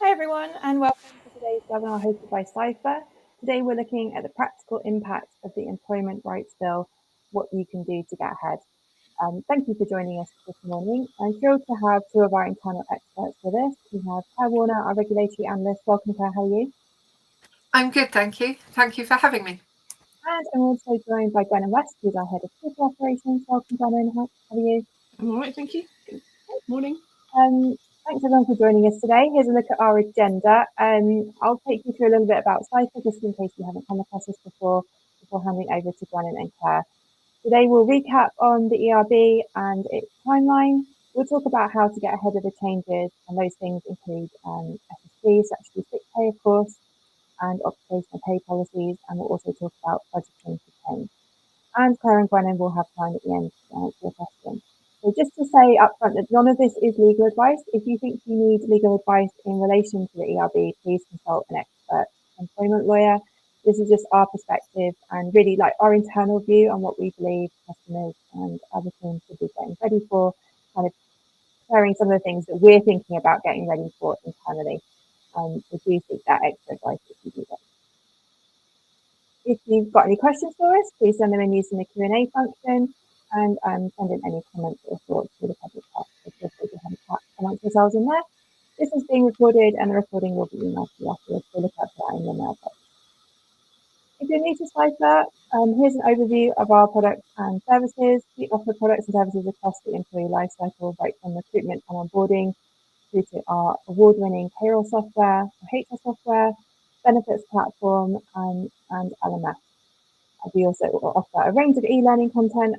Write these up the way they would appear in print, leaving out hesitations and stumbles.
Hi everyone, and welcome to today's webinar hosted by Ciphr. Today we're looking at the practical impact of the Employment Rights Bill, what you can do to get ahead. Thank you for joining us this morning. I'm thrilled to have two of our internal experts with us. We have Claire Warner, our regulatory analyst. Welcome, Claire. How are you? I'm good, thank you. Thank you for having me. And I'm also joined by Gwenan West, who's our head of people operations. Welcome, Gwenan. How are you? I'm all right, thank you. Good morning. Thanks everyone for joining us today. Here's a look at our agenda. I'll take you through a little bit about Ciphr, just in case you haven't come across us before handing over to Gwenan and Claire. Today we'll recap on the ERB and its timeline. We'll talk about how to get ahead of the changes, and those things include SSP, Statutory Sick Pay, of course, and occupational pay policies, and we'll also talk about budgeting for change. And Claire and Gwenan will have time at the end to answer your questions. So just to say up front that none of this is legal advice. If you think you need legal advice in relation to the ERB, please consult an expert employment lawyer. This is just our perspective and really like our internal view on what we believe customers and other teams should be getting ready for, kind of sharing some of the things that we're thinking about getting ready for internally. So do seek that expert advice if you do that. If you've got any questions for us, please send them in using the Q&A function, and send in any comments or thoughts to the public chat. So feel free to have a chat amongst yourselves in there. This is being recorded, and the recording will be emailed to you afterwards, so look out for that in your mailbox. If you're new to Ciphr, here's an overview of our products and services. We offer products and services across the employee lifecycle, right from recruitment and onboarding through to our award-winning payroll software, HR software, benefits platform, and LMS. We also offer a range of e-learning content,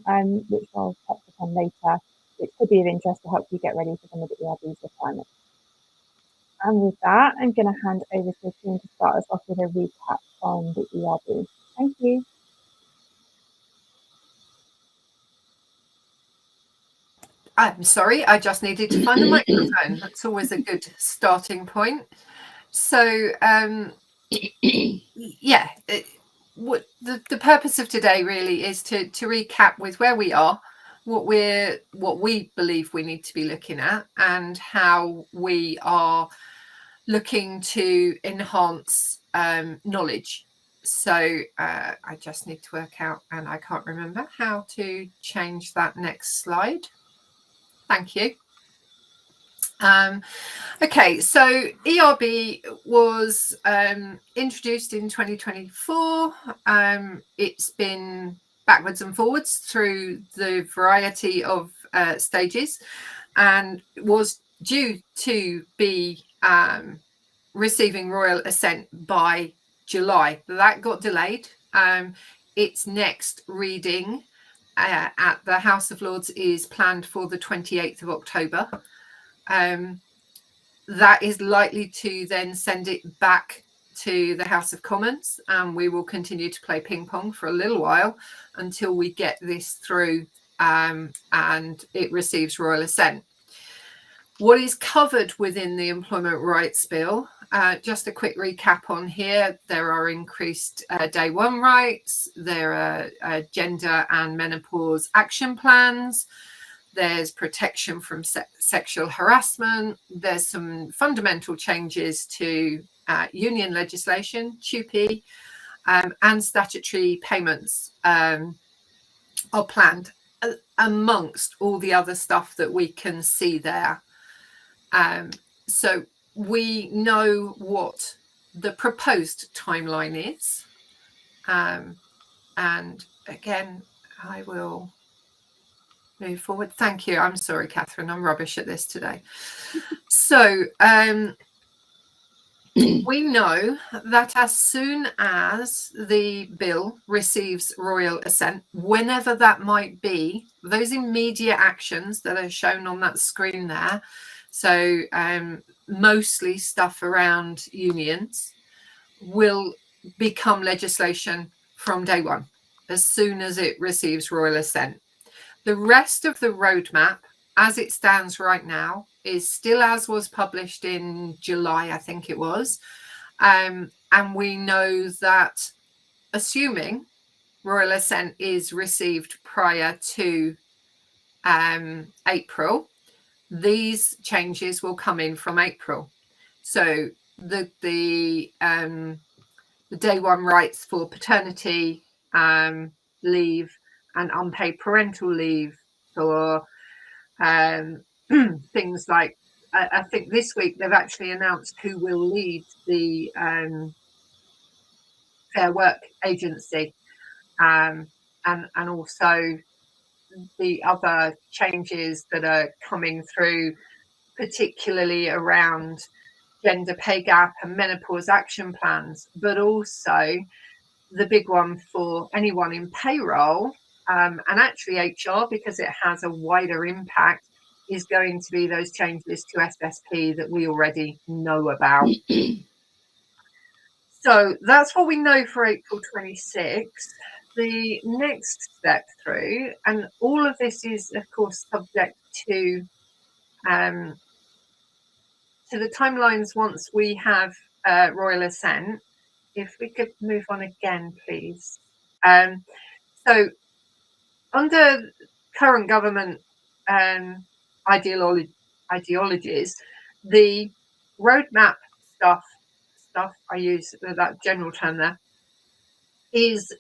which I'll touch upon later, which could be of interest to help you get ready for some of the ERB's requirements. And with that, I'm going to hand over to the team to start us off with a recap on the ERB. Thank you. I'm sorry, I just needed to find the microphone. That's always a good starting point. So, yeah, what the purpose of today really is to recap with where we are, what we believe we need to be looking at, and how we are looking to enhance knowledge. So I just need to work out, and I can't remember how to change that next slide. Thank you. Okay, so ERB was introduced in 2024. It's been backwards and forwards through the variety of stages, and was due to be receiving Royal Assent by July. That got delayed. Its next reading at the House of Lords is planned for the 28th of October. That is likely to then send it back to the House of Commons, and we will continue to play ping pong for a little while until we get this through and it receives Royal Assent. What is covered within the Employment Rights Bill? Just a quick recap on here. There are increased day one rights. There are gender and menopause action plans. There's protection from sexual harassment. There's some fundamental changes to union legislation, TUPE, and statutory payments are planned amongst all the other stuff that we can see there. So we know what the proposed timeline is. And again, I will move forward. Thank you. I'm sorry, Catherine. I'm rubbish at this today. So we know that as soon as the bill receives Royal Assent, whenever that might be, those immediate actions that are shown on that screen there, so mostly stuff around unions, will become legislation from day one, as soon as it receives Royal Assent. The rest of the roadmap, as it stands right now, is still as was published in July, I think it was. And we know that assuming Royal Assent is received prior to April, these changes will come in from April. So the day one rights for paternity leave and unpaid parental leave for things like, I think this week they've actually announced who will lead the Fair Work Agency, and also the other changes that are coming through, particularly around gender pay gap and menopause action plans, but also the big one for anyone in payroll, and actually HR, because it has a wider impact, is going to be those changes to SSP that we already know about. So that's what we know for April 26th. The next step through, and all of this is, of course, subject to the timelines once we have Royal Assent. If we could move on again, please. So under current government ideologies, the roadmap stuff, I use that general term there, is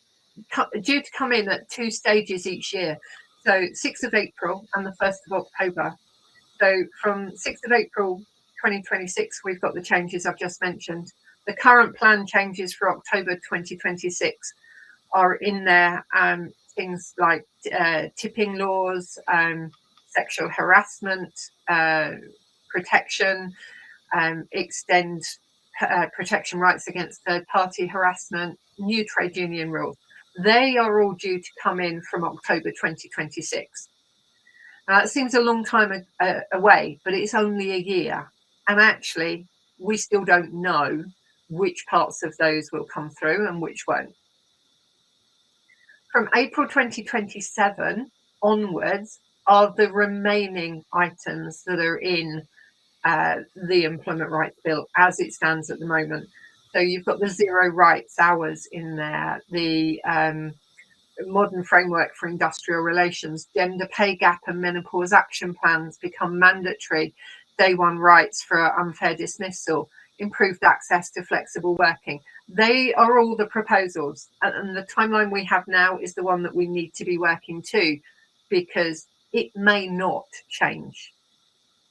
due to come in at 2 stages each year. So 6th of April and the 1st of October. So from 6th of April 2026, we've got the changes I've just mentioned. The current plan changes for October 2026 are in there, things like tipping laws, sexual harassment protection, extend protection rights against third-party harassment, new trade union rules. They are all due to come in from October 2026. It seems a long time away, but it's only a year. And actually, we still don't know which parts of those will come through and which won't. From April 2027 onwards are the remaining items that are in the Employment Rights Bill as it stands at the moment. So you've got the 0 rights hours in there, the modern framework for industrial relations, gender pay gap and menopause action plans become mandatory, day one rights for unfair dismissal, improved access to flexible working. They are all the proposals, and the timeline we have now is the one that we need to be working to, because it may not change.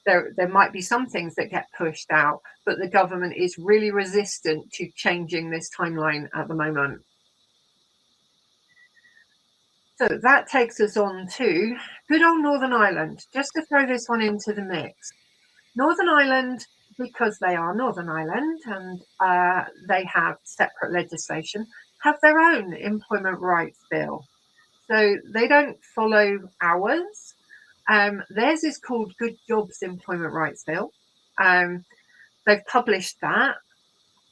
There might be some things that get pushed out, but the government is really resistant to changing this timeline at the moment. So that takes us on to good old Northern Ireland. Just to throw this one into the mix. Northern Ireland, because they are Northern Ireland and they have separate legislation, have their own employment rights bill. So they don't follow ours. Theirs is called Good Jobs Employment Rights Bill. They've published that.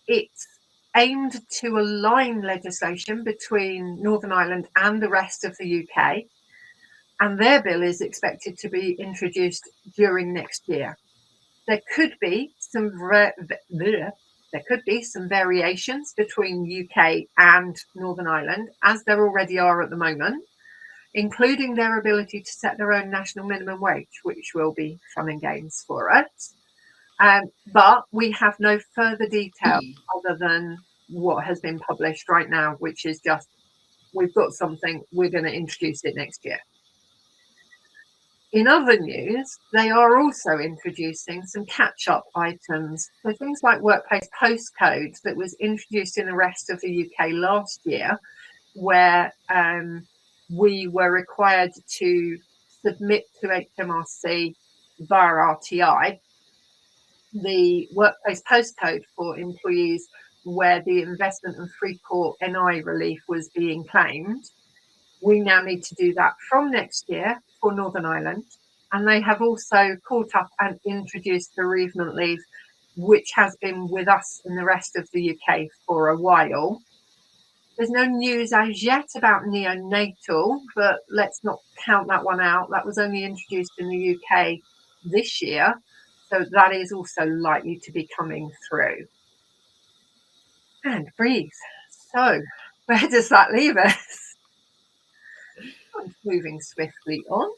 It's aimed to align legislation between Northern Ireland and the rest of the UK, and their bill is expected to be introduced during next year. There could be some variations between UK and Northern Ireland, as there already are at the moment, including their ability to set their own national minimum wage, which will be fun and games for us. But we have no further detail other than what has been published right now, which is just, we've got something, we're going to introduce it next year. In other news, they are also introducing some catch-up items. So things like workplace postcodes that was introduced in the rest of the UK last year, where we were required to submit to HMRC via RTI the workplace postcode for employees where the investment and Freeport NI relief was being claimed. We now need to do that from next year for Northern Ireland. And they have also caught up and introduced bereavement leave, which has been with us in the rest of the UK for a while. There's no news as yet about neonatal, but let's not count that one out. That was only introduced in the UK this year. So that is also likely to be coming through. And breathe. So where does that leave us? I'm moving swiftly on.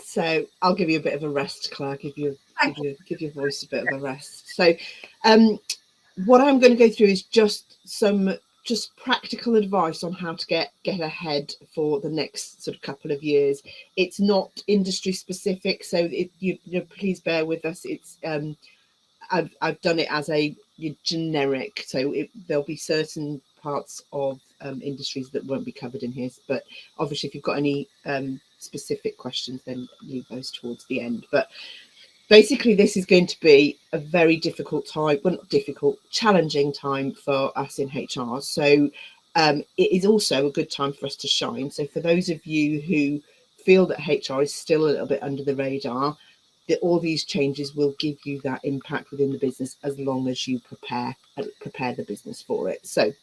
So I'll give you a bit of a rest, Claire. Give your voice a bit of a rest. So what I'm going to go through is just practical advice on how to get ahead for the next sort of couple of years. It's not industry specific, so please bear with us. It's I've done it as a generic, so there'll be certain parts of industries that won't be covered in here, but obviously if you've got any specific questions, then leave those towards the end. But basically, this is going to be a very difficult time, well, not difficult, challenging time for us in HR. So it is also a good time for us to shine. So for those of you who feel that HR is still a little bit under the radar, that all these changes will give you that impact within the business as long as you prepare the business for it. So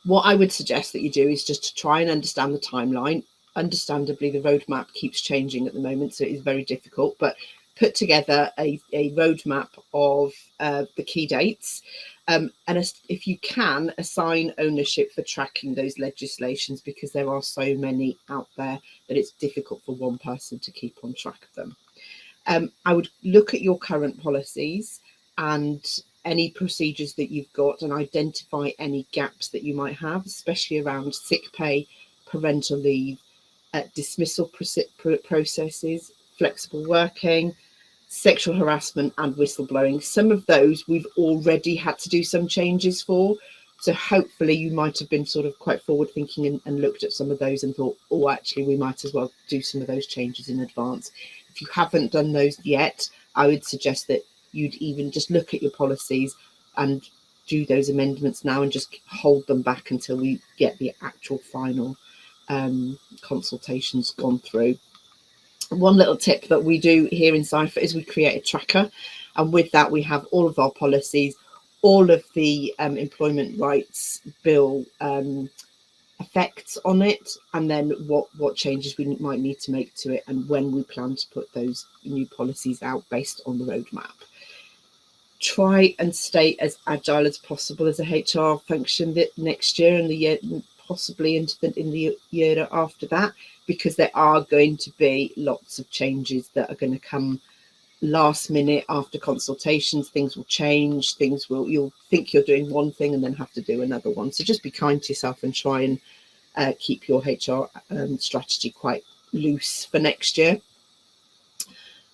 what I would suggest that you do is just to try and understand the timeline. Understandably, the roadmap keeps changing at the moment, so it is very difficult, but put together a roadmap of the key dates, and if you can, assign ownership for tracking those legislations, because there are so many out there that it's difficult for one person to keep on track of them. I would look at your current policies and any procedures that you've got and identify any gaps that you might have, especially around sick pay, parental leave, dismissal processes, flexible working, sexual harassment and whistleblowing. Some of those we've already had to do some changes for. So hopefully you might have been sort of quite forward thinking and looked at some of those and thought, oh, actually, we might as well do some of those changes in advance. If you haven't done those yet, I would suggest that you'd even just look at your policies and do those amendments now and just hold them back until we get the actual final consultations gone through. One little tip that we do here in Ciphr is we create a tracker, and with that we have all of our policies, all of the employment rights bill effects on it, and then what changes we might need to make to it, and when we plan to put those new policies out based on the roadmap. Try and stay as agile as possible as a HR function next year and the year, possibly in the year after that, because there are going to be lots of changes that are going to come last minute after consultations. Things will change, you'll think you're doing one thing and then have to do another one. So just be kind to yourself and try and keep your HR strategy quite loose for next year.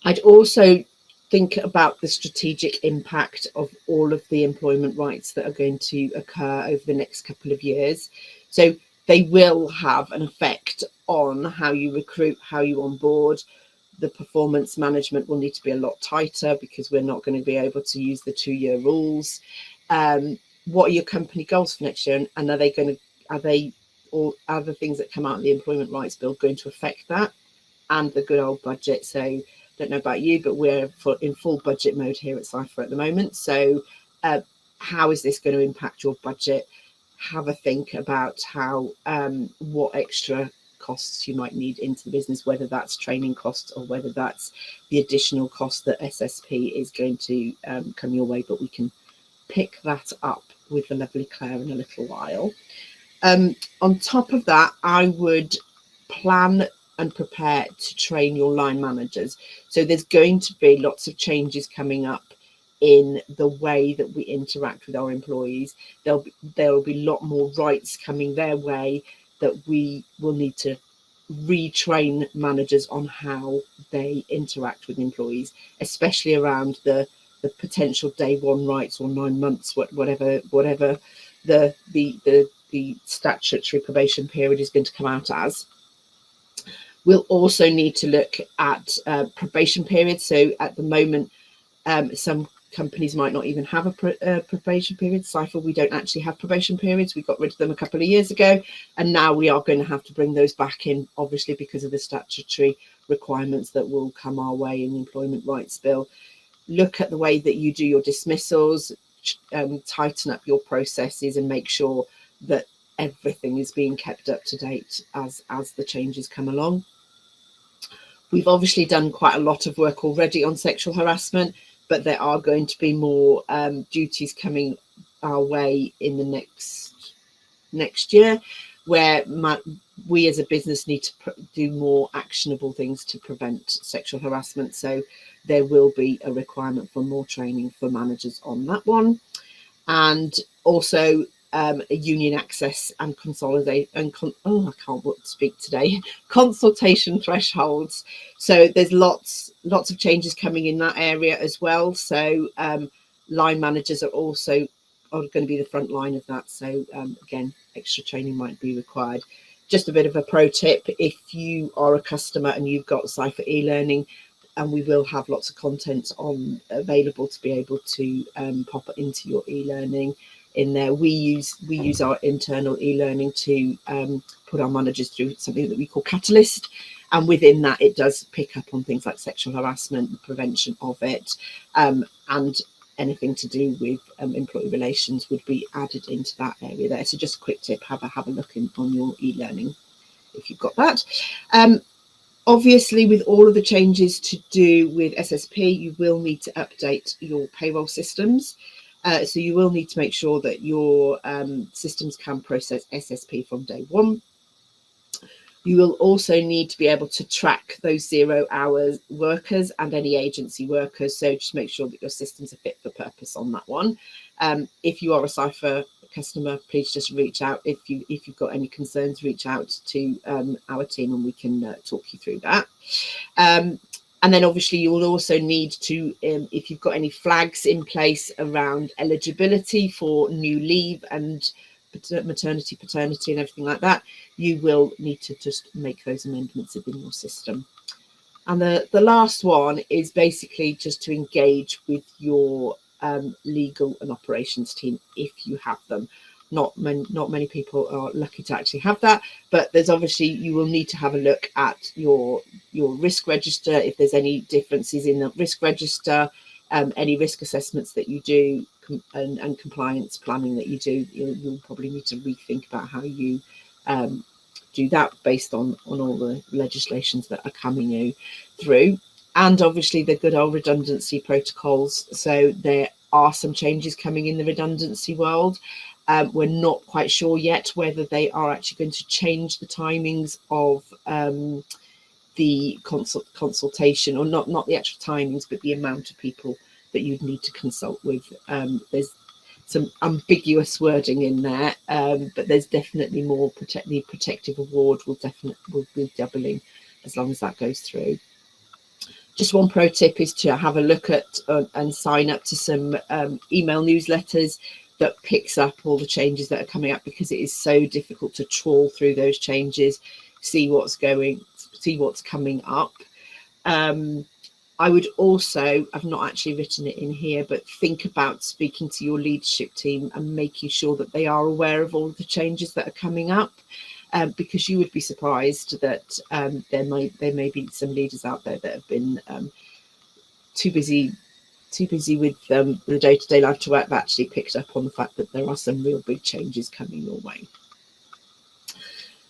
I'd also think about the strategic impact of all of the employment rights that are going to occur over the next couple of years. So they will have an effect on how you recruit, how you onboard. The performance management will need to be a lot tighter because we're not going to be able to use the 2-year rules. What are your company goals for next year? And are they or other things that come out of the employment rights bill going to affect that? And the good old budget. So don't know about you, but we're in full budget mode here at Ciphr at the moment. So how is this going to impact your budget? Have a think about how what extra costs you might need into the business, whether that's training costs or whether that's the additional cost that SSP is going to come your way. But we can pick that up with the lovely Claire in a little while. On top of that, I would plan and prepare to train your line managers. So there's going to be lots of changes coming up in the way that we interact with our employees. There will be a lot more rights coming their way that we will need to retrain managers on how they interact with employees, especially around the potential day one rights or 9 months, whatever the statutory probation period is going to come out as. We'll also need to look at probation periods. So at the moment, some companies might not even have a probation period. Ciphr, we don't actually have probation periods. We got rid of them a couple of years ago, and now we are going to have to bring those back in, obviously because of the statutory requirements that will come our way in the employment rights bill. Look at the way that you do your dismissals, tighten up your processes and make sure that everything is being kept up to date as the changes come along. We've obviously done quite a lot of work already on sexual harassment, but there are going to be more duties coming our way in the next year. where we as a business need to do more actionable things to prevent sexual harassment. So there will be a requirement for more training for managers on that one. And also a union access and consolidate and I can't speak today, consultation thresholds. So there's lots of changes coming in that area as well. So line managers are also going to be the front line of that. So again, extra training might be required. Just a bit of a pro tip: if you are a customer and you've got Ciphr e-learning, and we will have lots of content available to be able to pop it into your e-learning in there. We use our internal e-learning to put our managers through something that we call Catalyst, and within that it does pick up on things like sexual harassment, the prevention of it, and anything to do with employee relations would be added into that area there. So just a quick tip: have a look on your e-learning if you've got that. Obviously, with all of the changes to do with SSP, you will need to update your payroll systems. So you will need to make sure that your systems can process SSP from day one. You will also need to be able to track those 0 hours workers and any agency workers. So just make sure that your systems are fit for purpose on that one. If you are a Ciphr customer, please just reach out. If you've got any concerns, reach out to our team and we can talk you through that. And then obviously you will also need to, if you've got any flags in place around eligibility for new leave and maternity, paternity and everything like that, you will need to just make those amendments within your system. And the last one is basically just to engage with your legal and operations team if you have them. Not many people are lucky to actually have that, but there's obviously, you will need to have a look at your risk register if there's any differences in the risk register, any risk assessments that you do, and compliance planning that you do. You'll probably need to rethink about how you do that based on all the legislations that are coming through. And obviously the good old redundancy protocols. So there are some changes coming in the redundancy world. We're not quite sure yet whether they are actually going to change the timings of the consultation, or not the actual timings, but the amount of people that you'd need to consult with. There's some ambiguous wording in there, but there's definitely more. The protective award will be doubling as long as that goes through. Just one pro tip is to have a look at and sign up to some email newsletters that picks up all the changes that are coming up, because it is so difficult to trawl through those changes, see what's coming up. I would also, I've not actually written it in here, but think about speaking to your leadership team and making sure that they are aware of all of the changes that are coming up, because you would be surprised that there may be some leaders out there that have been too busy with the day-to-day life to have actually picked up on the fact that there are some real big changes coming your way.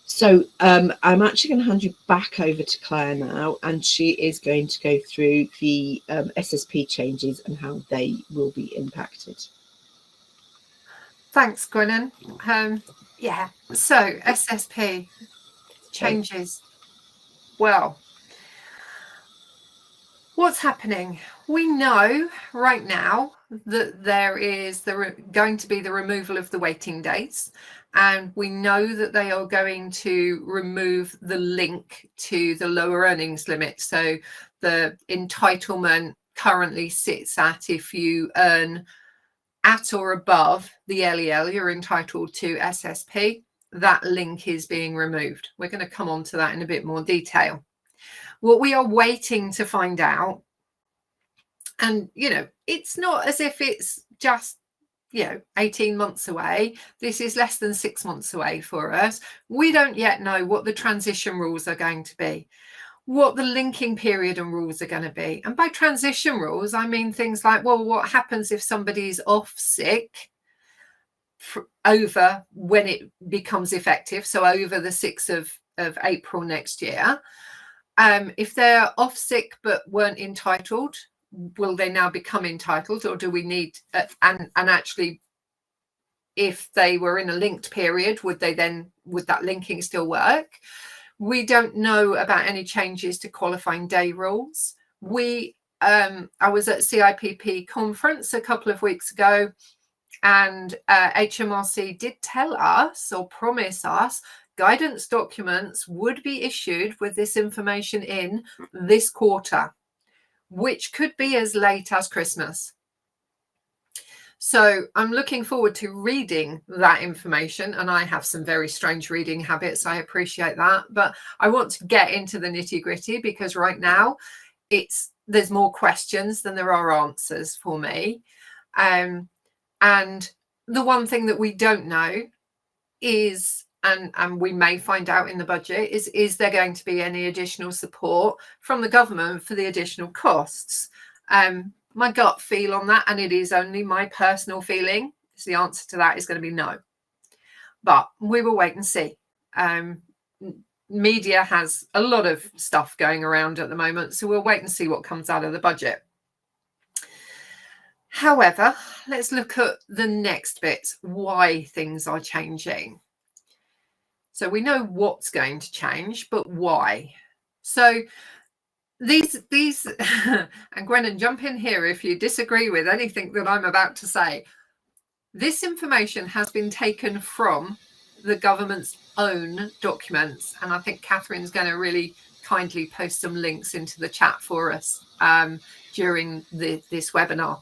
So I'm actually going to hand you back over to Claire now, and she is going to go through the SSP changes and how they will be impacted. Thanks, Gwenan. Yeah, so SSP changes. Well, what's happening? We know right now that there is going to be the removal of the waiting days, and we know that they are going to remove the link to the lower earnings limit. So the entitlement currently sits at, if you earn at or above the LEL, you're entitled to SSP. That link is being removed. We're going to come on to that in a bit more detail. What we are waiting to find out, and it's not as if it's just 18 months away. This is less than 6 months away for us. We don't yet know what the transition rules are going to be, what the linking period and rules are going to be. And by transition rules, I mean things like, well, what happens if somebody's off sick over when it becomes effective, so over the 6th of April next year. If they're off sick but weren't entitled, will they now become entitled, or do we need and actually if they were in a linked period, would that linking still work? We don't know about any changes to qualifying day rules. I was at CIPP conference a couple of weeks ago, and HMRC did tell us or promise us guidance documents would be issued with this information in this quarter, which could be as late as Christmas. So I'm looking forward to reading that information, and I have some very strange reading habits. I appreciate that, but I want to get into the nitty-gritty, because right now there's more questions than there are answers for me. And the one thing that we don't know is, and we may find out in the budget, is there going to be any additional support from the government for the additional costs? My gut feel on that, and it is only my personal feeling, is the answer to that is going to be no. But we will wait and see. Media has a lot of stuff going around at the moment, so we'll wait and see what comes out of the budget. However, let's look at the next bit, why things are changing. So we know what's going to change, but why? So these and Gwenan, jump in here if you disagree with anything that I'm about to say. This information has been taken from the government's own documents, and I think Catherine's going to really kindly post some links into the chat for us during this webinar.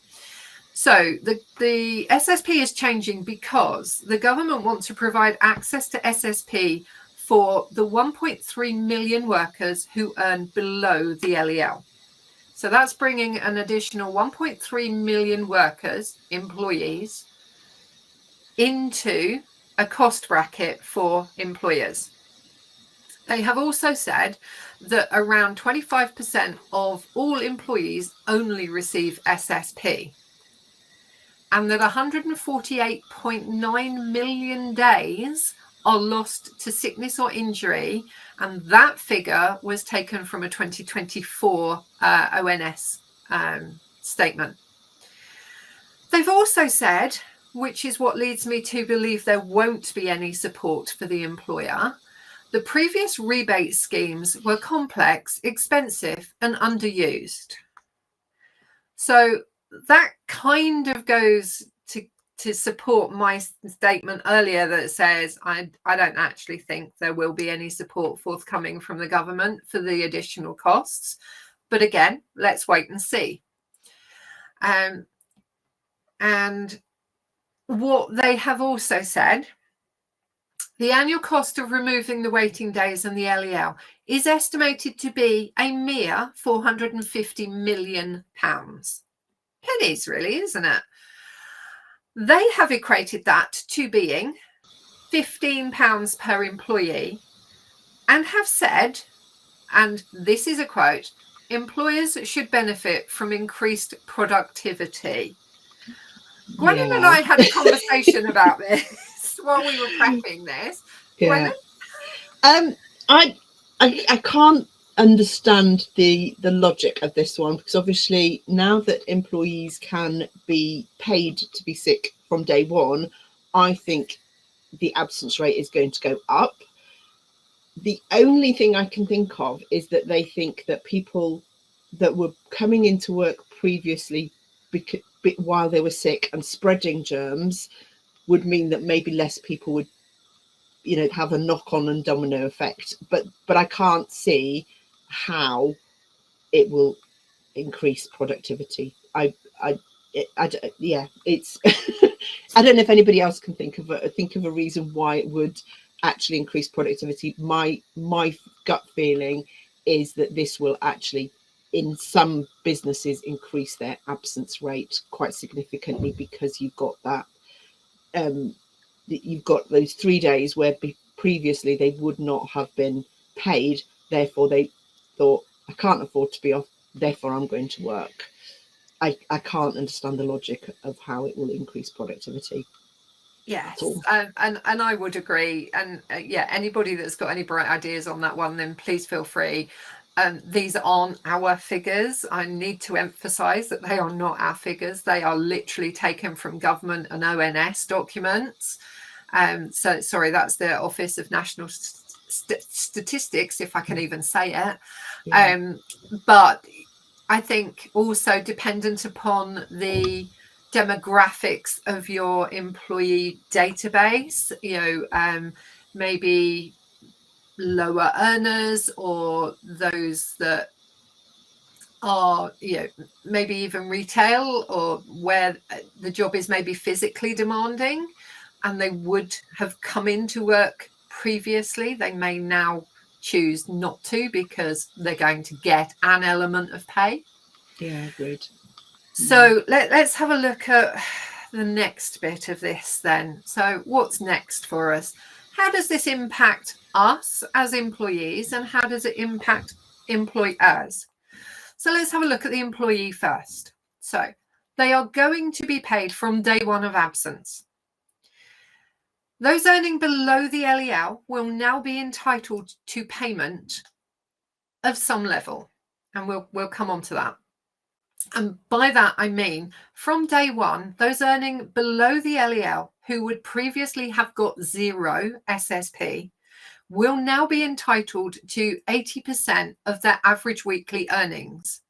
So the SSP is changing because the government wants to provide access to SSP for the 1.3 million workers who earn below the LEL. So that's bringing an additional 1.3 million workers, employees, into a cost bracket for employers. They have also said that around 25% of all employees only receive SSP, and that 148.9 million days are lost to sickness or injury, and that figure was taken from a 2024 ONS statement. They've also said, which is what leads me to believe there won't be any support for the employer, the previous rebate schemes were complex, expensive, and underused. So that kind of goes to support my statement earlier that says I don't actually think there will be any support forthcoming from the government for the additional costs. But again, let's wait and see. And what they have also said, the annual cost of removing the waiting days and the LEL is estimated to be a mere £450 million. Pennies, really, isn't it? They have equated that to being £15 per employee, and have said, and this is a quote, employers should benefit from increased productivity. Gwenan and I had a conversation about this while we were prepping this. Yeah. I can't understand the logic of this one, because obviously now that employees can be paid to be sick from day one, I think the absence rate is going to go up. The only thing I can think of is that they think that people that were coming into work previously while they were sick and spreading germs would mean that maybe less people would, have a knock-on and domino effect. But I can't see how it will increase productivity. It's I don't know if anybody else can think of a reason why it would actually increase productivity. My gut feeling is that this will actually, in some businesses, increase their absence rate quite significantly, because you've got that you've got those 3 days where previously they would not have been paid, therefore they thought, I can't afford to be off, therefore I'm going to work. I can't understand the logic of how it will increase productivity. Yes, and I would agree. And yeah, anybody that's got any bright ideas on that one, then please feel free. these aren't our figures. I need to emphasize that they are not our figures. They are literally taken from government and ONS documents. So sorry, that's the Office of National Statistics, if I can even say it. Yeah. But I think also dependent upon the demographics of your employee database, maybe lower earners, or those that are, maybe even retail, or where the job is maybe physically demanding and they would have come into work previously, they may now choose not to because they're going to get an element of pay. Yeah, agreed. So let's have a look at the next bit of this then. So what's next for us? How does this impact us as employees, and how does it impact employers? So let's have a look at the employee first. So they are going to be paid from day one of absence. Those earning below the LEL will now be entitled to payment of some level, and we'll come on to that. And by that, I mean, from day one, those earning below the LEL who would previously have got 0 SSP will now be entitled to 80% of their average weekly earnings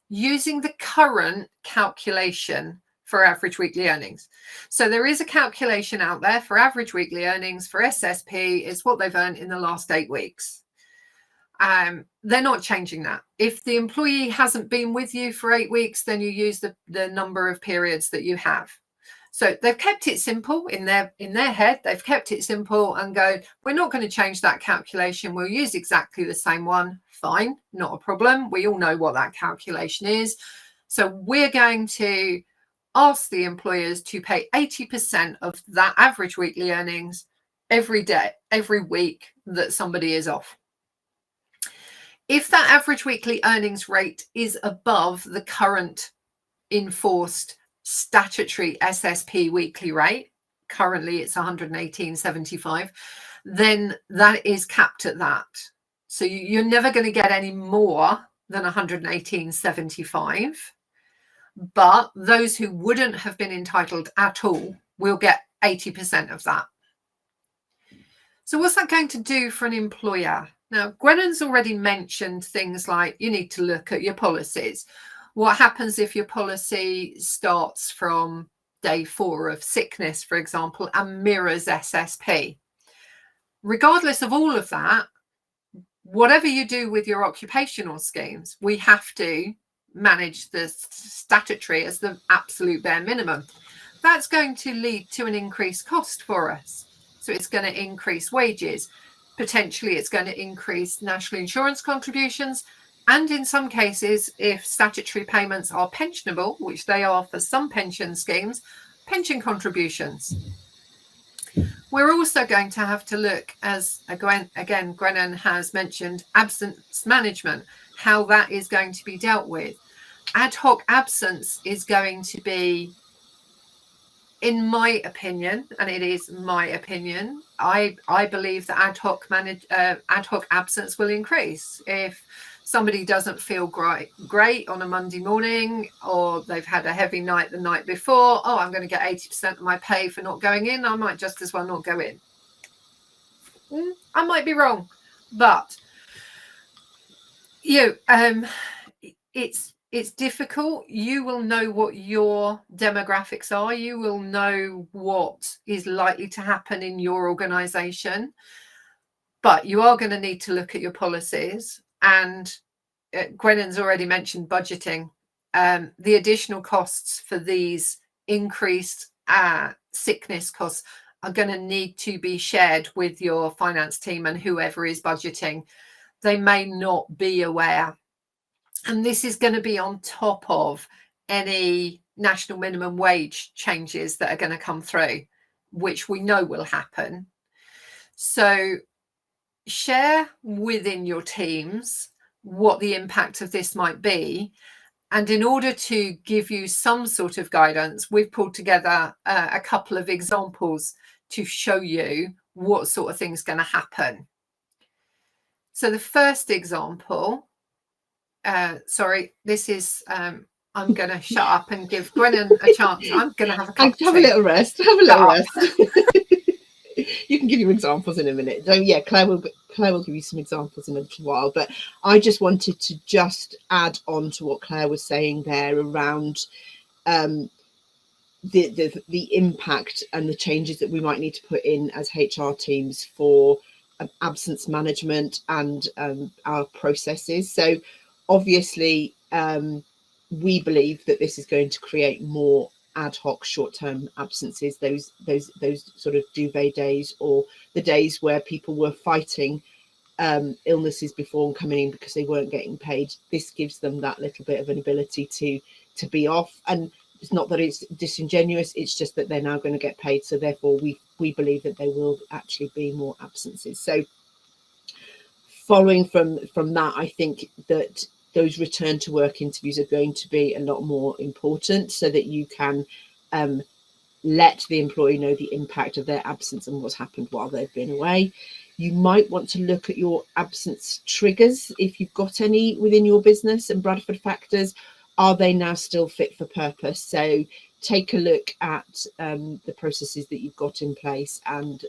using the current calculation for average weekly earnings. So there is a calculation out there for average weekly earnings for SSP. Is what they've earned in the last 8 weeks. They're not changing that. If the employee hasn't been with you for 8 weeks, then you use the number of periods that you have. So they've kept it simple in their head. They've kept it simple and go, we're not going to change that calculation. We'll use exactly the same one. Fine, not a problem. We all know what that calculation is. So we're going to ask the employers to pay 80% of that average weekly earnings every day, every week that somebody is off. If that average weekly earnings rate is above the current enforced statutory SSP weekly rate, currently it's 118.75, then that is capped at that. So you're never going to get any more than 118.75, but those who wouldn't have been entitled at all will get 80% of that. So what's that going to do for an employer? Now, Gwynan's already mentioned things like you need to look at your policies. What happens if your policy starts from day 4 of sickness, for example, and mirrors SSP? Regardless of all of that, whatever you do with your occupational schemes, we have to manage the statutory as the absolute bare minimum. That's going to lead to an increased cost for us. So it's going to increase wages. Potentially, it's going to increase national insurance contributions. And in some cases, if statutory payments are pensionable, which they are for some pension schemes, pension contributions. We're also going to have to look, as again, Gwenan has mentioned, absence management, how that is going to be dealt with. Ad hoc absence is going to be, in my opinion, and it is my opinion, I believe that ad hoc absence will increase. If somebody doesn't feel great on a Monday morning, or they've had a heavy night the night before, oh, I'm going to get 80% of my pay for not going in, I might just as well not go in. I might be wrong, but it's difficult. You will know what your demographics are. You will know what is likely to happen in your organisation, but you are going to need to look at your policies. And Gwynan's already mentioned budgeting. The additional costs for these increased sickness costs are going to need to be shared with your finance team and whoever is budgeting. They may not be aware. And this is going to be on top of any national minimum wage changes that are going to come through, which we know will happen. So share within your teams what the impact of this might be. And in order to give you some sort of guidance, we've pulled together a couple of examples to show you what sort of thing's going to happen. So the first example sorry, this is I'm going to shut up and give Gwenan a chance. I'm going to have a cup of tea. Have a little rest. Have a little rest. You can give you examples in a minute. So yeah, Claire will give you some examples in a little while. But I just wanted to just add on to what Claire was saying there around the impact and the changes that we might need to put in as HR teams for absence management and our processes. So obviously we believe that this is going to create more ad hoc short-term absences, those sort of duvet days, or the days where people were fighting illnesses before and coming in because they weren't getting paid. This gives them that little bit of an ability to be off. And it's not that it's disingenuous, it's just that they're now going to get paid, so therefore we believe that there will actually be more absences. So following from that, I think that those return to work interviews are going to be a lot more important, so that you can let the employee know the impact of their absence and what's happened while they've been away. You might want to look at your absence triggers, if you've got any within your business, and Bradford factors. Are they now still fit for purpose? So take a look at the processes that you've got in place and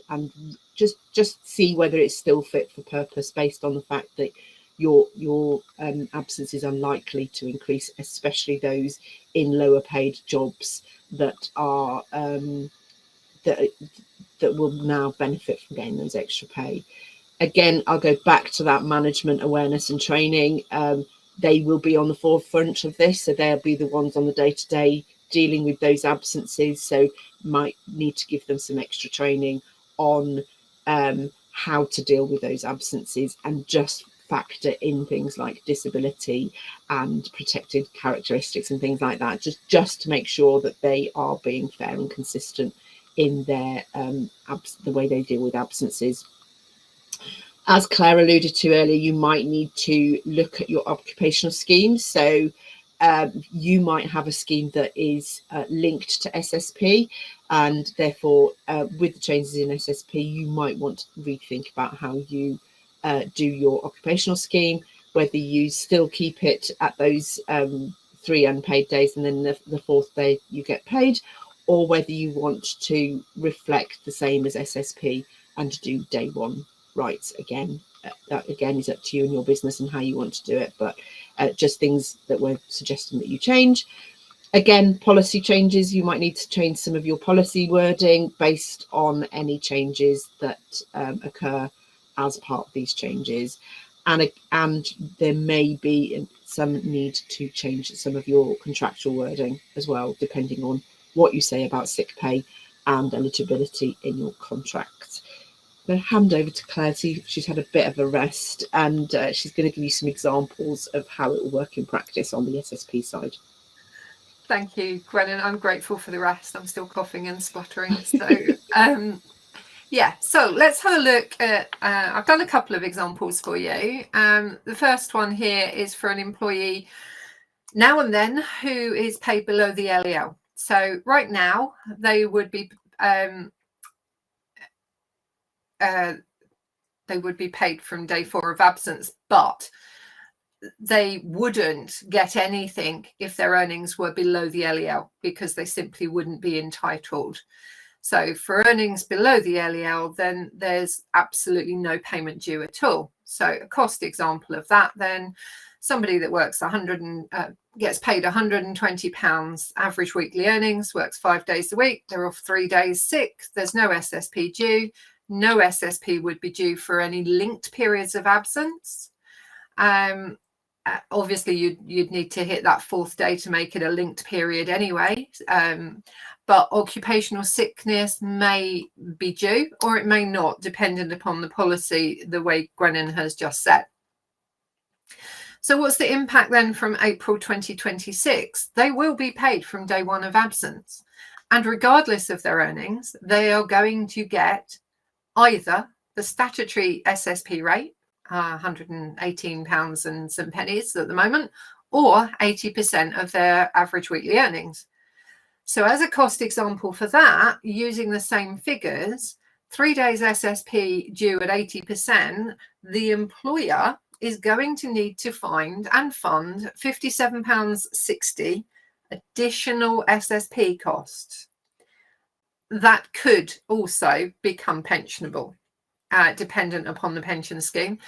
just see whether it's still fit for purpose, based on the fact that your absence is unlikely to increase, especially those in lower paid jobs that are that will now benefit from getting those extra pay. Again, I'll go back to that management awareness and training. They will be on the forefront of this, so they'll be the ones on the day-to-day dealing with those absences, so might need to give them some extra training on how to deal with those absences, and just factor in things like disability and protected characteristics and things like that, just to make sure that they are being fair and consistent in their the way they deal with absences. As Claire alluded to earlier, you might need to look at your occupational schemes. So you might have a scheme that is linked to SSP, and therefore with the changes in SSP, you might want to rethink about how you do your occupational scheme, whether you still keep it at those 3 unpaid days and then the 4th day you get paid, or whether you want to reflect the same as SSP and do day 1 rights again. That again is up to you and your business and how you want to do it, but just things that we're suggesting that you change. Again, policy changes, you might need to change some of your policy wording based on any changes that occur as part of these changes, and there may be some need to change some of your contractual wording as well, depending on what you say about sick pay and eligibility in your contract. I'm going to hand over to Claire. She's had a bit of a rest, and she's going to give you some examples of how it will work in practice on the SSP side. Thank you, Gwenan. I'm grateful for the rest. I'm still coughing and spluttering. So yeah, so let's have a look at, I've done a couple of examples for you. The first one here is for an employee now and then who is paid below the LEL. So right now they would be paid from day 4 of absence, but they wouldn't get anything if their earnings were below the LEL, because they simply wouldn't be entitled. So for earnings below the LEL, then there's absolutely no payment due at all. So a cost example of that, then somebody that works gets paid £120 average weekly earnings, works 5 days a week, they're off 3 days sick, there's no SSP due. No SSP would be due for any linked periods of absence. Obviously, you'd need to hit that 4th day to make it a linked period anyway. But occupational sickness may be due, or it may not, dependent upon the policy, the way Gwenan has just said. So what's the impact then from April 2026? They will be paid from day 1 of absence. And regardless of their earnings, they are going to get either the statutory SSP rate, £118 and some pennies at the moment, or 80% of their average weekly earnings. So as a cost example for that, using the same figures, 3 days SSP due at 80%, the employer is going to need to find and fund £57.60 additional SSP costs. That could also become pensionable, dependent upon the pension scheme.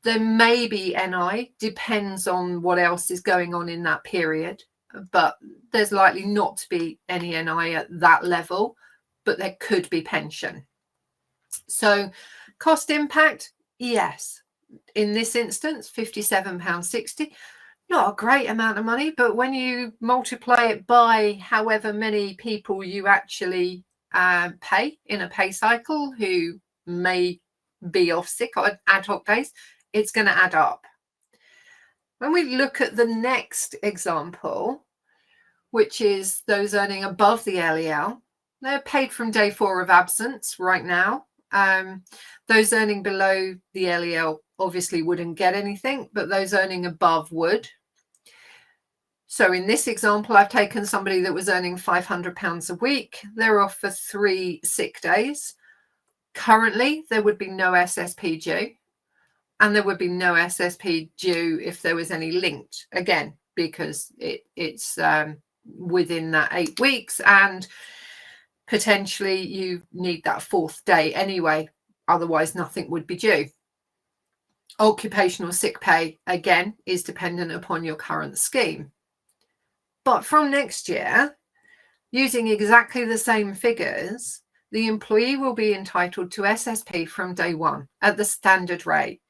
There may be NI, depends on what else is going on in that period, but there's likely not to be any NI at that level, but there could be pension. So cost impact, yes. In this instance, £57.60, not a great amount of money, but when you multiply it by however many people you actually pay in a pay cycle who may be off sick on ad hoc days, it's going to add up. When we look at the next example, which is those earning above the LEL, they're paid from day 4 of absence right now. Those earning below the LEL obviously wouldn't get anything, but those earning above would. So in this example, I've taken somebody that was earning £500 a week. They're off for 3 sick days. Currently, there would be no SSP due, and there would be no SSP due if there was any linked, again, because it's within that 8 weeks, and potentially you need that 4th day anyway, otherwise nothing would be due. Occupational sick pay, again, is dependent upon your current scheme. But from next year, using exactly the same figures, the employee will be entitled to SSP from day 1 at the standard rate.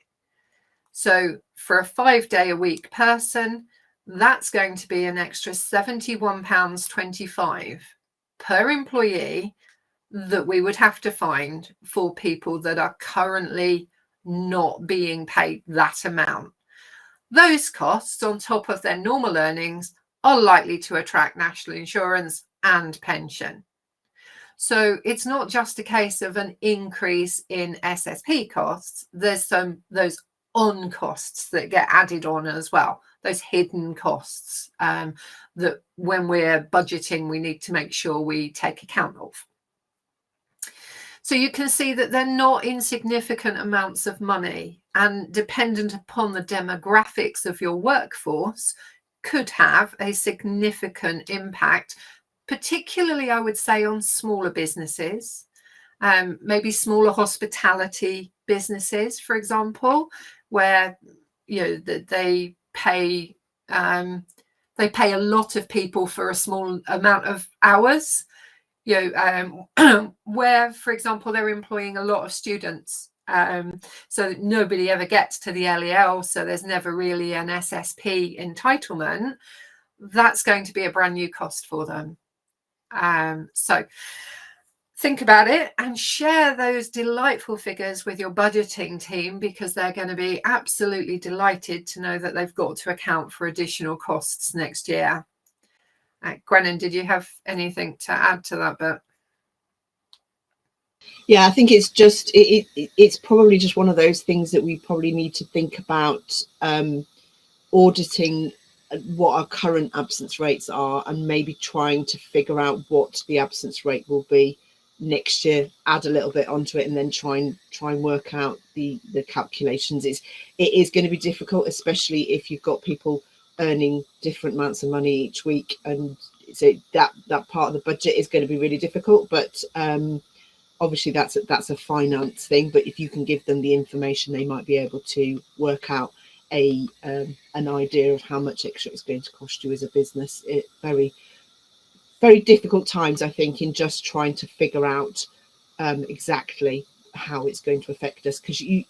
So for a 5-day-a-week person, that's going to be an extra £71.25 per employee that we would have to find for people that are currently not being paid that amount. Those costs, on top of their normal earnings, are likely to attract national insurance and pension. So it's not just a case of an increase in SSP costs. There's those on costs that get added on as well, those hidden costs that when we're budgeting, we need to make sure we take account of. So you can see that they're not insignificant amounts of money, and dependent upon the demographics of your workforce, could have a significant impact, particularly, I would say, on smaller businesses, maybe smaller hospitality businesses, for example, where they pay a lot of people for a small amount of hours. Where, for example, they're employing a lot of students, so nobody ever gets to the LEL, so there's never really an SSP entitlement. That's going to be a brand new cost for them. So think about it and share those delightful figures with your budgeting team, because they're going to be absolutely delighted to know that they've got to account for additional costs next year. Gwenan, did you have anything to add to that bit? Yeah, I think it's just it's probably just one of those things that we probably need to think about, auditing what our current absence rates are, and maybe trying to figure out what the absence rate will be next year, add a little bit onto it, and then try and work out the calculations. It is going to be difficult, especially if you've got people earning different amounts of money each week, and so that part of the budget is going to be really difficult. But obviously that's a finance thing, but if you can give them the information, they might be able to work out an idea of how much extra it's going to cost you as a business. Very, very difficult times, I think, in just trying to figure out exactly how it's going to affect us, because we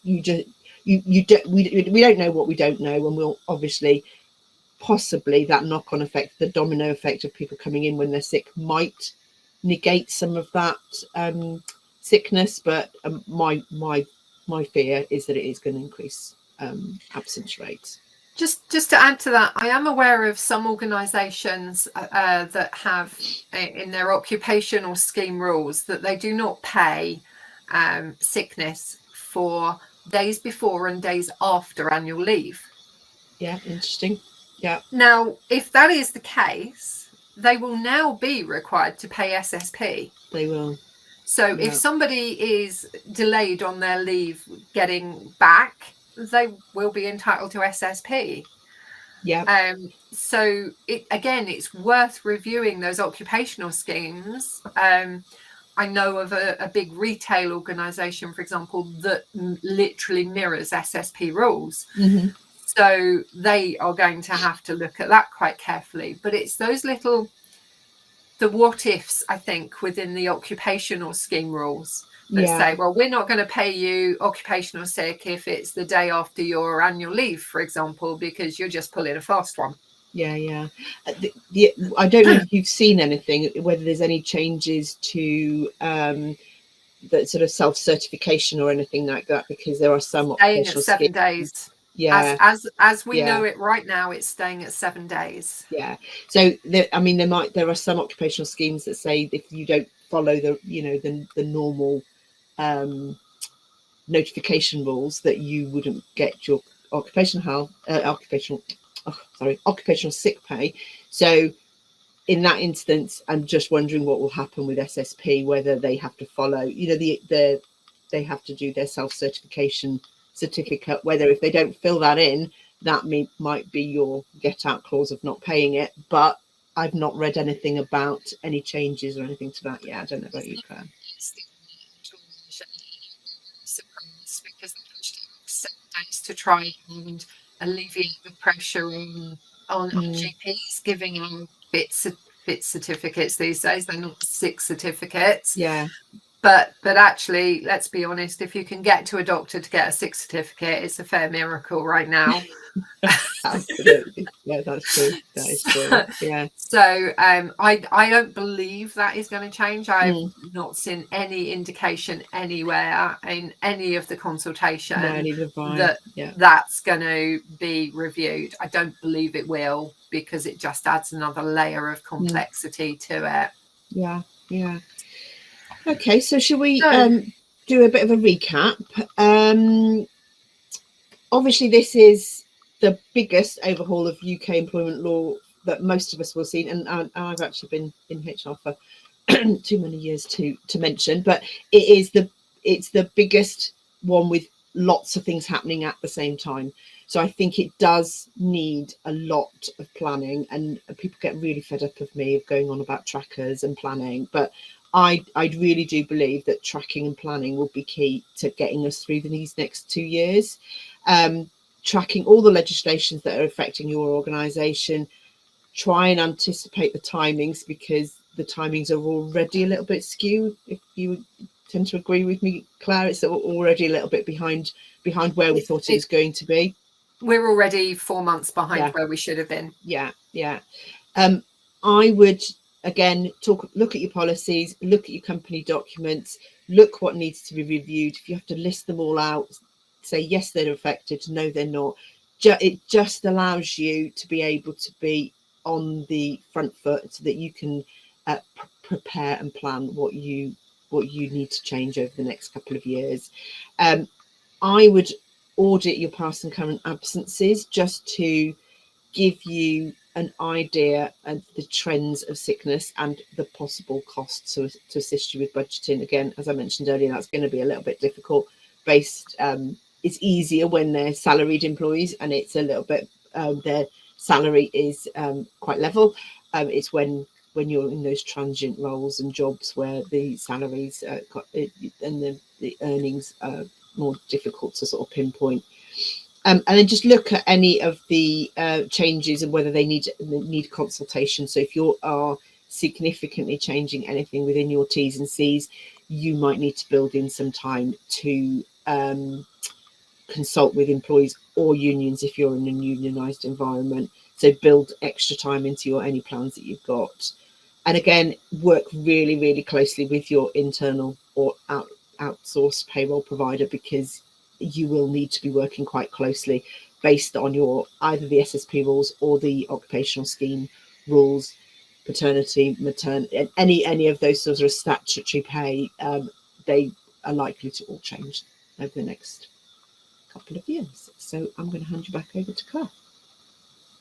don't know what we don't know, and we'll obviously possibly that knock-on effect, the domino effect of people coming in when they're sick, might negate some of that sickness. But my fear is that it is going to increase absence rates. Just to add to that, I am aware of some organisations that have in their occupational scheme rules that they do not pay sickness for days before and days after annual leave. Yeah, interesting. Yeah. Now, if that is the case, they will now be required to pay SSP. They will. So if somebody is delayed on their leave getting back, they will be entitled to SSP. Yeah. So it's worth reviewing those occupational schemes. I know of a big retail organisation, for example, that literally mirrors SSP rules. Mm-hmm. So they are going to have to look at that quite carefully. But it's those the what ifs, I think, within the occupational scheme rules that say, well, we're not going to pay you occupational sick if it's the day after your annual leave, for example, because you're just pulling a fast one. Yeah. I don't know if you've seen anything, whether there's any changes to the sort of self-certification or anything like that, because there are some staying at 7 days. Yeah. As we know it right now, it's staying at 7 days. Yeah. So there are some occupational schemes that say if you don't follow the normal notification rules, that you wouldn't get your occupational sick pay. So in that instance, I'm just wondering what will happen with SSP, whether they have to follow, they have to do their self-certification certificate, whether if they don't fill that in, that might be your get out clause of not paying it. But I've not read anything about any changes or anything to that yet. I don't know about you, Claire. Because they pushed it 7 days to try and alleviate the pressure on GPs giving out fit certificates these days. They're not sick certificates. Yeah. But actually, let's be honest, if you can get to a doctor to get a sick certificate, it's a fair miracle right now. Absolutely. Yeah, that's true. That is true. Yeah. So I don't believe that is going to change. I've not seen any indication anywhere in any of the consultation that's going to be reviewed. I don't believe it will, because it just adds another layer of complexity to it. Yeah. Okay, so shall we do a bit of a recap? Obviously, this is the biggest overhaul of UK employment law that most of us will see, and I've actually been in HR for too many years to mention, but it's the biggest one with lots of things happening at the same time. So I think it does need a lot of planning, and people get really fed up of me of going on about trackers and planning, but I really do believe that tracking and planning will be key to getting us through these next 2 years. Tracking all the legislations that are affecting your organisation, try and anticipate the timings, because the timings are already a little bit skewed. If you tend to agree with me, Claire, it's already a little bit behind where we thought it was going to be. We're already 4 months behind where we should have been. Yeah. I would again look at your policies, look at your company documents, look what needs to be reviewed. If you have to list them all out, say yes they're affected, no they're not. It just allows you to be able to be on the front foot, so that you can prepare and plan what you need to change over the next couple of years. I would audit your past and current absences, just to give you an idea of the trends of sickness and the possible costs to assist you with budgeting. Again, as I mentioned earlier, that's going to be a little bit difficult. It's easier when they're salaried employees, and it's a little bit their salary is quite level. It's when you're in those transient roles and jobs where the salaries and the earnings are more difficult to sort of pinpoint. And then just look at any of the changes and whether they need consultation. So if you are significantly changing anything within your T's and C's, you might need to build in some time to consult with employees or unions if you're in a unionised environment. So build extra time into any plans that you've got. And again, work really, really closely with your internal or outsourced payroll provider, because you will need to be working quite closely based on either the SSP rules or the occupational scheme rules, paternity, maternity, any of those sorts of statutory pay. They are likely to all change over the next couple of years. So I'm going to hand you back over to Claire.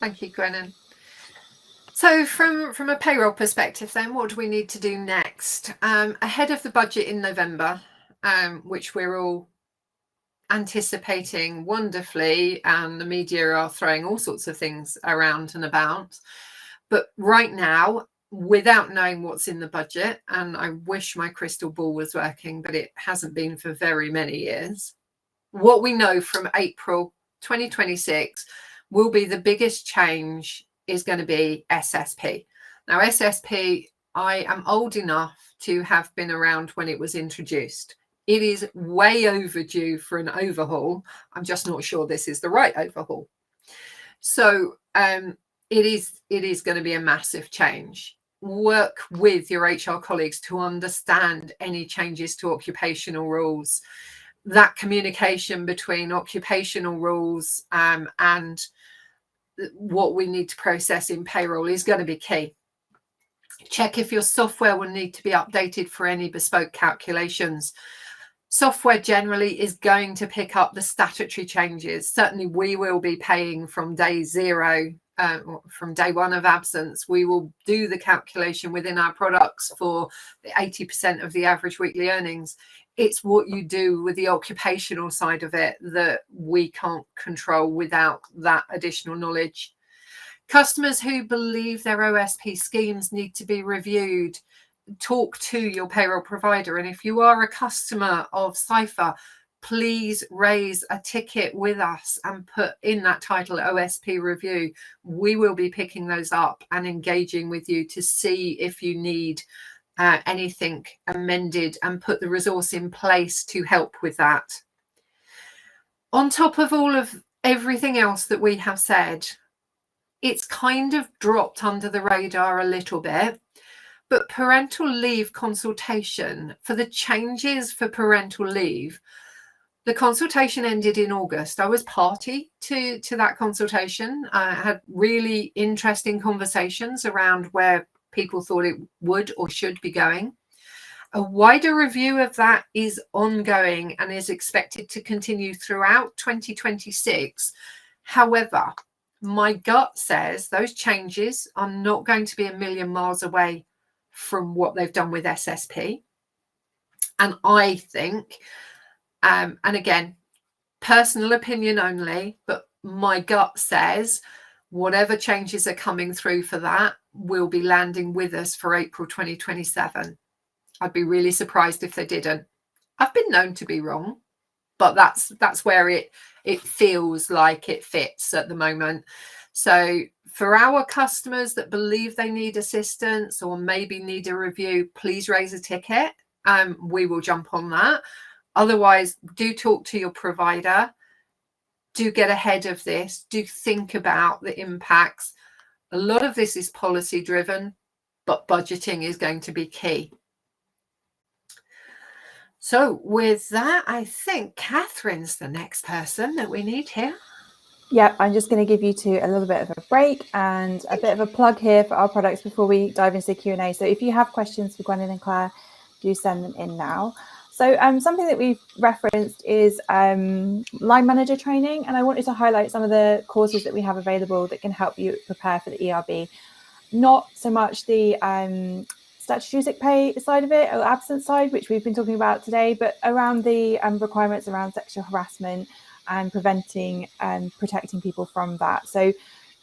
Thank you, Gwenan. So from a payroll perspective then, what do we need to do next? Ahead of the budget in November, which we're all anticipating wonderfully, and the media are throwing all sorts of things around and about. But right now, without knowing what's in the budget, and I wish my crystal ball was working, but it hasn't been for very many years, what we know from April 2026 will be the biggest change is going to be SSP. Now, SSP, I am old enough to have been around when it was introduced. It is way overdue for an overhaul. I'm just not sure this is the right overhaul. So it is going to be a massive change. Work with your HR colleagues to understand any changes to occupational rules. That communication between occupational rules and what we need to process in payroll is going to be key. Check if your software will need to be updated for any bespoke calculations. Software generally is going to pick up the statutory changes. Certainly we will be paying from day zero, from day one of absence. We will do the calculation within our products for the 80% of the average weekly earnings. It's what you do with the occupational side of it that we can't control without that additional knowledge. Customers who believe their OSP schemes need to be reviewed, talk to your payroll provider. And if you are a customer of Ciphr, please raise a ticket with us and put in that title OSP review. We will be picking those up and engaging with you to see if you need anything amended and put the resource in place to help with that. On top of all of everything else that we have said, it's kind of dropped under the radar a little bit, but parental leave consultation, for the changes for parental leave, the consultation ended in August. I was party to that consultation. I had really interesting conversations around where people thought it would or should be going. A wider review of that is ongoing and is expected to continue throughout 2026. However, my gut says those changes are not going to be a million miles away from what they've done with SSP. And I think, and again, personal opinion only, but my gut says whatever changes are coming through for that will be landing with us for April 2027. I'd be really surprised if they didn't. I've been known to be wrong, but that's where it feels like it fits at the moment. So for our customers that believe they need assistance or maybe need a review, please raise a ticket. We will jump on that. Otherwise, do talk to your provider. Do get ahead of this. Do think about the impacts. A lot of this is policy driven, but budgeting is going to be key. So with that, I think Catherine's the next person that we need here. Yeah, I'm just going to give you two a little bit of a break and a bit of a plug here for our products before we dive into the Q&A. So if you have questions for Gwenan and Claire, do send them in now. So something that we've referenced is line manager training, and I wanted to highlight some of the courses that we have available that can help you prepare for the ERB. Not so much the statutory sick pay side of it or absence side, which we've been talking about today, but around the requirements around sexual harassment and preventing and protecting people from that. So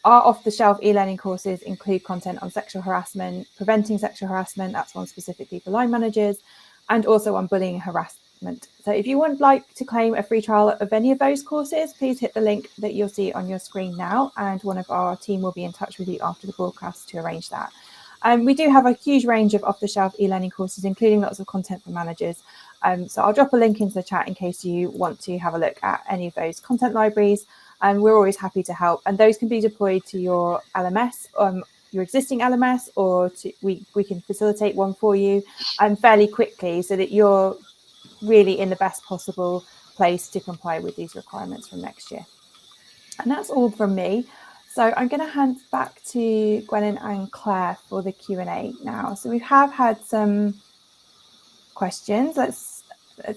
our off-the-shelf e-learning courses include content on sexual harassment, preventing sexual harassment, that's one specifically for line managers, and also on bullying and harassment. So if you would like to claim a free trial of any of those courses, please hit the link that you'll see on your screen now, and one of our team will be in touch with you after the broadcast to arrange that. We do have a huge range of off-the-shelf e-learning courses, including lots of content for managers. So I'll drop a link into the chat in case you want to have a look at any of those content libraries. And we're always happy to help. And those can be deployed to your LMS, your existing LMS, or we can facilitate one for you fairly quickly so that you're really in the best possible place to comply with these requirements from next year. And that's all from me. So I'm going to hand back to Gwenan and Claire for the Q&A now. So we have had some questions. Let's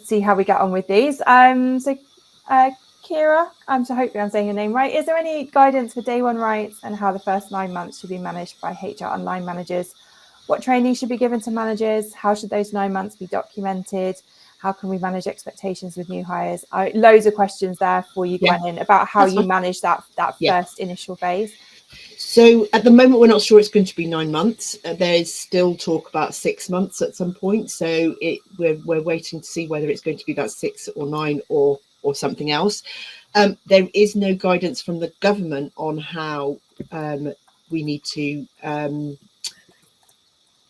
see how we get on with these. Kira, so hopefully I'm saying your name right. Is there any guidance for day one rights and how the first 9 months should be managed by HR and line managers? What training should be given to managers? How should those 9 months be documented? How can we manage expectations with new hires? Loads of questions there for you, Gwenan, about how you manage that first initial phase. So at the moment, we're not sure it's going to be 9 months. There's still talk about 6 months at some point. So we're waiting to see whether it's going to be that 6 or 9 or something else. There is no guidance from the government on how we need to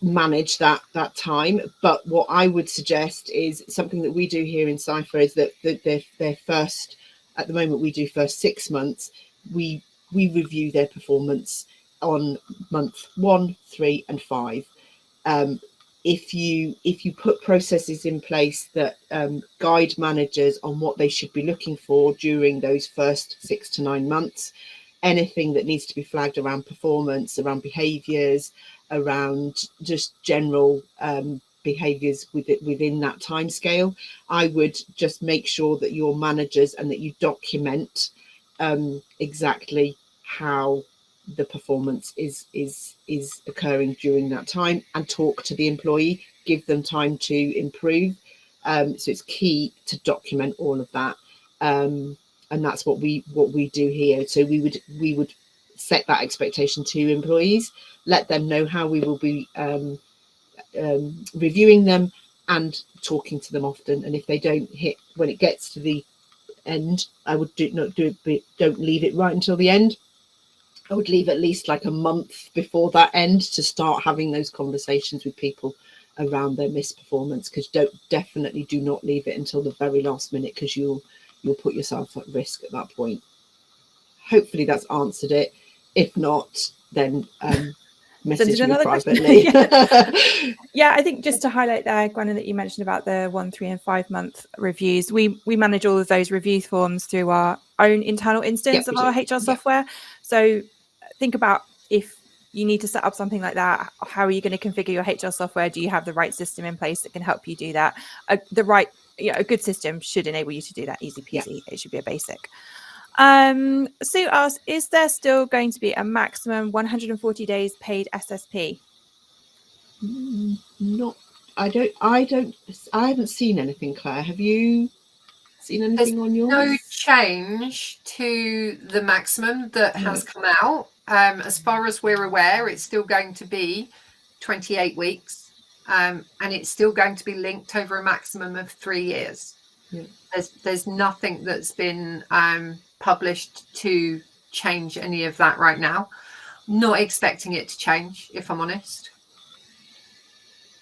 manage that time. But what I would suggest is something that we do here in Ciphr is that their first, at the moment we do first 6 months, we review their performance on month 1, 3 and 5. If you put processes in place that guide managers on what they should be looking for during those first 6 to 9 months, anything that needs to be flagged around performance, around behaviours, around just general behaviours within that time scale, I would just make sure that your managers and that you document exactly how the performance is occurring during that time, and talk to the employee, give them time to improve. So it's key to document all of that, and that's what we do here. So we would set that expectation to employees, let them know how we will be reviewing them and talking to them often. And if they don't hit when it gets to the end, I would don't leave it right until the end. I would leave at least like a month before that end to start having those conversations with people around their misperformance, because definitely do not leave it until the very last minute, because you'll put yourself at risk at that point. Hopefully that's answered it. If not, then message me privately. Yeah, I think just to highlight there, Gwenan, that you mentioned about the 1, 3 and 5 month reviews, we manage all of those review forms through our own internal instance of our HR software. So think about, if you need to set up something like that, how are you going to configure your HR software? Do you have the right system in place that can help you do that? A good system should enable you to do that. Easy peasy. It should be a basic. Sue asks, is there still going to be a maximum 140 days paid SSP? I haven't seen anything, Claire. Have you seen anything on yours? No change to the maximum that has come out. As far as we're aware, it's still going to be 28 weeks, and it's still going to be linked over a maximum of 3 years. There's nothing that's been published to change any of that right now. Not expecting it to change, if I'm honest.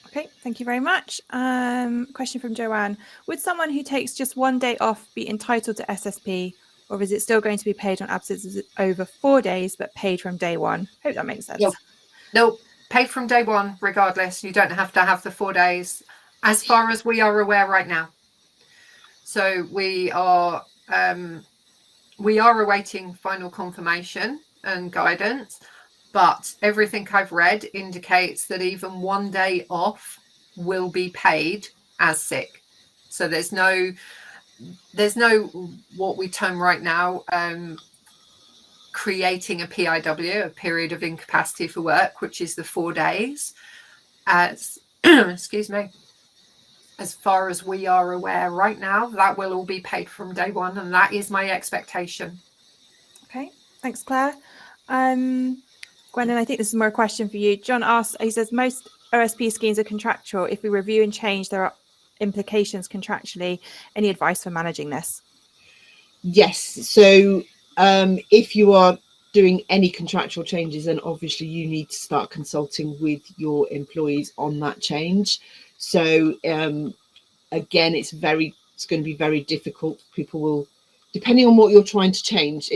Okay, thank you very much. Question from Joanne. Would someone who takes just 1 day off be entitled to SSP, or is it still going to be paid on absences over 4 days, but paid from day one? Hope that makes sense. Nope. Paid from day one, regardless. You don't have to have the 4 days, as far as we are aware right now. So we are awaiting final confirmation and guidance. But everything I've read indicates that even 1 day off will be paid as sick. So there's no what we term right now creating a PIW, a period of incapacity for work, which is the 4 days. As excuse me. As far as we are aware right now, that will all be paid from day one, and that is my expectation. Okay, thanks, Claire. Gwenan, I think this is more a question for you. John asks, he says, most OSP schemes are contractual. If we review and change, there are implications contractually. Any advice for managing this? Yes. So if you are doing any contractual changes, then obviously you need to start consulting with your employees on that change. So again, it's going to be very difficult. People will, depending on what you're trying to change,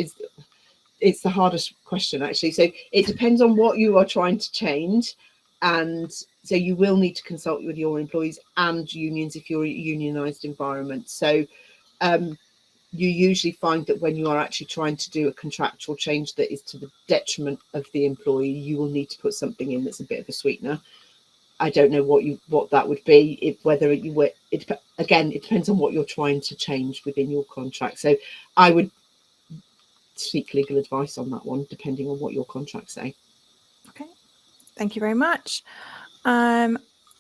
it's the hardest question, actually. So it depends on what you are trying to change, and so you will need to consult with your employees and unions if you're a unionized environment. So you usually find that when you are actually trying to do a contractual change that is to the detriment of the employee, you will need to put something in that's a bit of a sweetener. I don't know what that would be. Again, it depends on what you're trying to change within your contract. So I would seek legal advice on that one, depending on what your contracts say. Okay, thank you very much.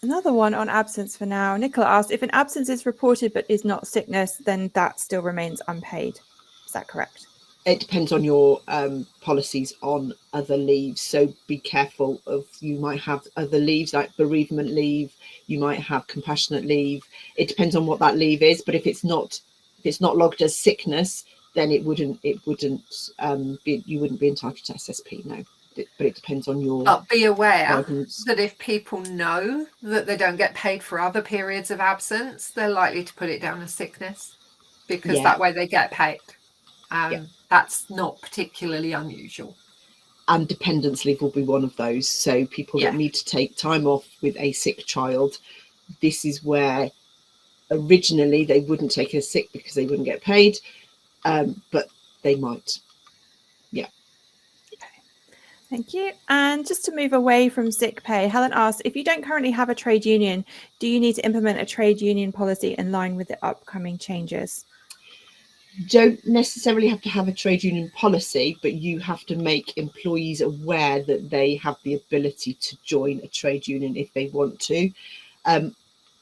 Another one on absence for now. Nicola asked, if an absence is reported but is not sickness, then that still remains unpaid. Is that correct? It depends on your policies on other leaves. So be careful of, you might have other leaves like bereavement leave, you might have compassionate leave. It depends on what that leave is. But if it's not logged as sickness, then you wouldn't be entitled to SSP. No. But it depends on your. But be aware guidance. that if people know that they don't get paid for other periods of absence, they're likely to put it down as sickness, because that way they get paid. That's not particularly unusual. And dependence leave will be one of those. So people that need to take time off with a sick child, this is where originally they wouldn't take a sick because they wouldn't get paid, but they might. Thank you. And just to move away from sick pay, Helen asks, if you don't currently have a trade union, do you need to implement a trade union policy in line with the upcoming changes? Don't necessarily have to have a trade union policy, but you have to make employees aware that they have the ability to join a trade union if they want to.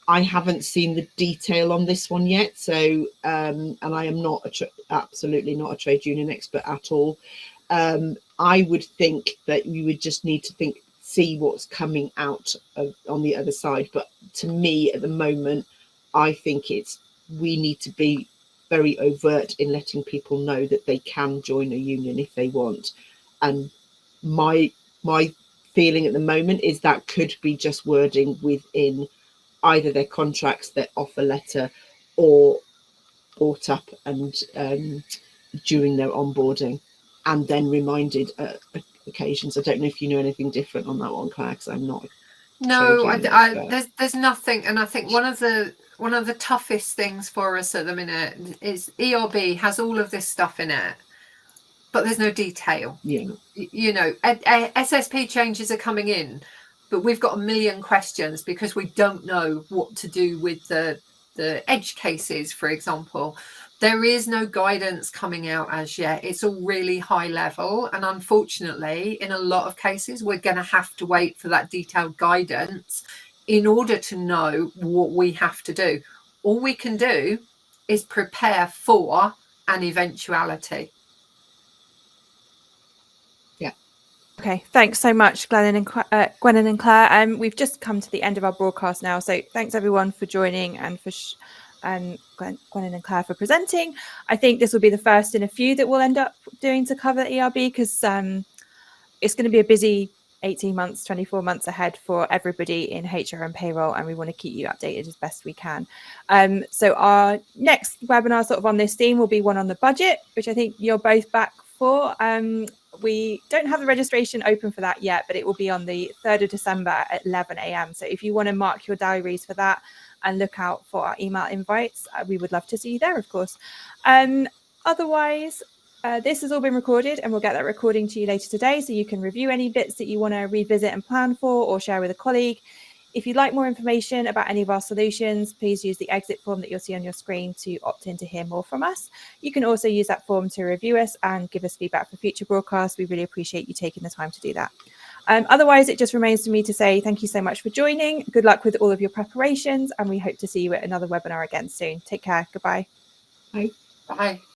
I haven't seen the detail on this one yet, so and I am not absolutely not a trade union expert at all. I would think that you would just need to see what's coming out on the other side. But to me, at the moment, I think we need to be very overt in letting people know that they can join a union if they want. And my feeling at the moment is that could be just wording within either their contracts, their offer letter, or brought up and during their onboarding, and then reminded at occasions. I don't know if you know anything different on that one, Claire, because I'm not. No, there's nothing. And I think one of the toughest things for us at the minute is ERB has all of this stuff in it, but there's no detail. You know, SSP changes are coming in, but we've got a million questions because we don't know what to do with the edge cases, for example. There is no guidance coming out as yet. It's all really high level. And unfortunately, in a lot of cases, we're going to have to wait for that detailed guidance in order to know what we have to do. All we can do is prepare for an eventuality. Okay, thanks so much, Gwenan and Claire. We've just come to the end of our broadcast now, so thanks everyone for joining and for Gwenan and Claire for presenting. I think this will be the first in a few that we'll end up doing to cover ERB, because it's going to be a busy 18 months, 24 months ahead for everybody in HR and payroll, and we want to keep you updated as best we can. So our next webinar sort of on this theme will be one on the budget, which I think you're both back for. We don't have the registration open for that yet, but it will be on the 3rd of December at 11 a.m. So if you want to mark your diaries for that and look out for our email invites, we would love to see you there, of course. Otherwise, this has all been recorded, and we'll get that recording to you later today, so you can review any bits that you want to revisit and plan for or share with a colleague. If you'd like more information about any of our solutions, please use the exit form that you'll see on your screen to opt in to hear more from us. You can also use that form to review us and give us feedback for future broadcasts. We really appreciate you taking the time to do that. Otherwise, it just remains for me to say thank you so much for joining. Good luck with all of your preparations, and we hope to see you at another webinar again soon. Take care. Goodbye. Bye. Bye.